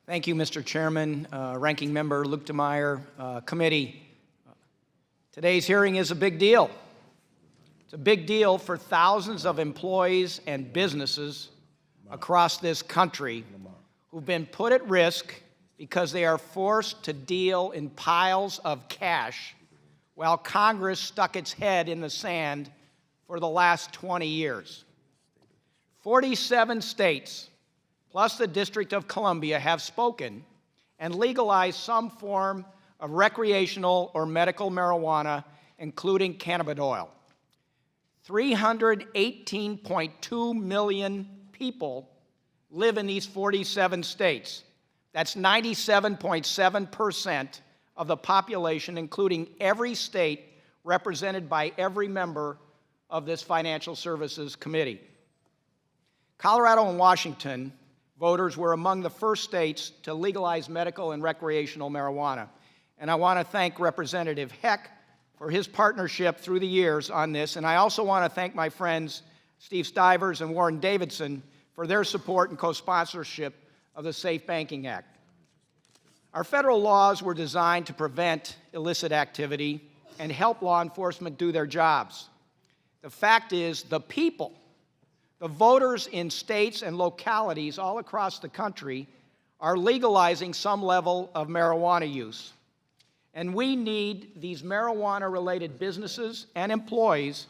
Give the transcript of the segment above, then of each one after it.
Thank you, Mr. Chairman, Ranking Member Luke DeMeyer, Committee. Today's hearing is a big deal. It's a big deal for thousands of employees and businesses across this country who've been put at risk because they are forced to deal in piles of cash while Congress stuck its head in the sand for the last 20 years. 47 states, plus the District of Columbia, have spoken and legalized some form of recreational or medical marijuana, including cannabidiol. 318.2 million people live in these 47 states. That's 97.7% of the population, including every state represented by every member of this Financial Services Committee. Colorado and Washington voters were among the first states to legalize medical and recreational marijuana. And I want to thank Representative Heck for his partnership through the years on this. And I also want to thank my friends Steve Stivers and Warren Davidson for their support and co-sponsorship of the Safe Banking Act. Our federal laws were designed to prevent illicit activity and help law enforcement do their jobs. The fact is, the people, the voters in states and localities all across the country, are legalizing some level of marijuana use. And we need these marijuana-related businesses and employees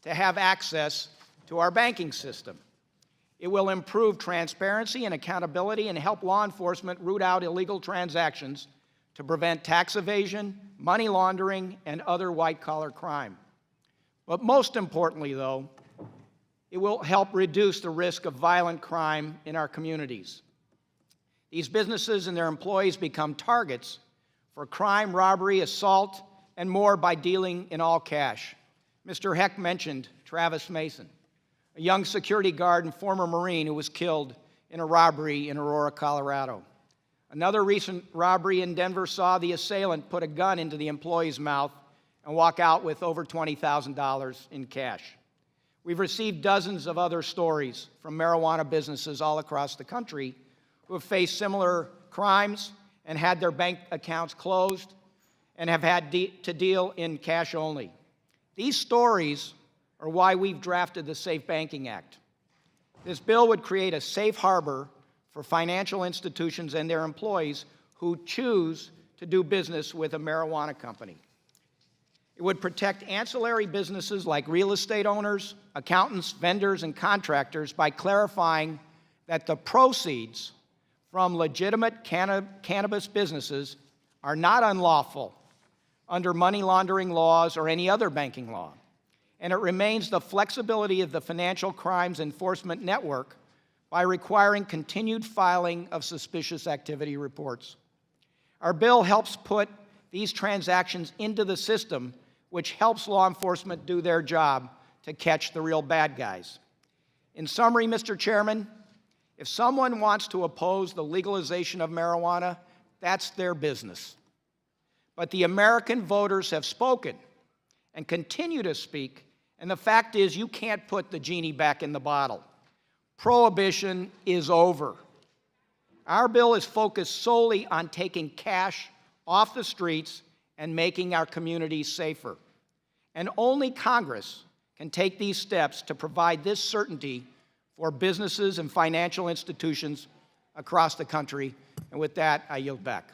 to have access to our banking system. It will improve transparency and accountability and help law enforcement root out illegal transactions to prevent tax evasion, money laundering, and other white-collar crime. But most importantly, though, it will help reduce the risk of violent crime in our communities. These businesses and their employees become targets for crime, robbery, assault, and more by dealing in all cash. Mr. Heck mentioned Travis Mason, a young security guard and former Marine who was killed in a robbery in Aurora, Colorado. Another recent robbery in Denver saw the assailant put a gun into the employee's mouth and walk out with over $20,000 in cash. We've received dozens of other stories from marijuana businesses all across the country who have faced similar crimes and had their bank accounts closed and have had to deal in cash only. These stories are why we've drafted the Safe Banking Act. This bill would create a safe harbor for financial institutions and their employees who choose to do business with a marijuana company. It would protect ancillary businesses like real estate owners, accountants, vendors, and contractors by clarifying that the proceeds from legitimate cannabis businesses are not unlawful under money laundering laws or any other banking law. And it remains the flexibility of the Financial Crimes Enforcement Network by requiring continued filing of suspicious activity reports. Our bill helps put these transactions into the system, which helps law enforcement do their job to catch the real bad guys. In summary, Mr. Chairman, if someone wants to oppose the legalization of marijuana, that's their business. But the American voters have spoken and continue to speak, and the fact is you can't put the genie back in the bottle. Prohibition is over. Our bill is focused solely on taking cash off the streets and making our communities safer. And only Congress can take these steps to provide this certainty for businesses and financial institutions across the country. And with that, I yield back.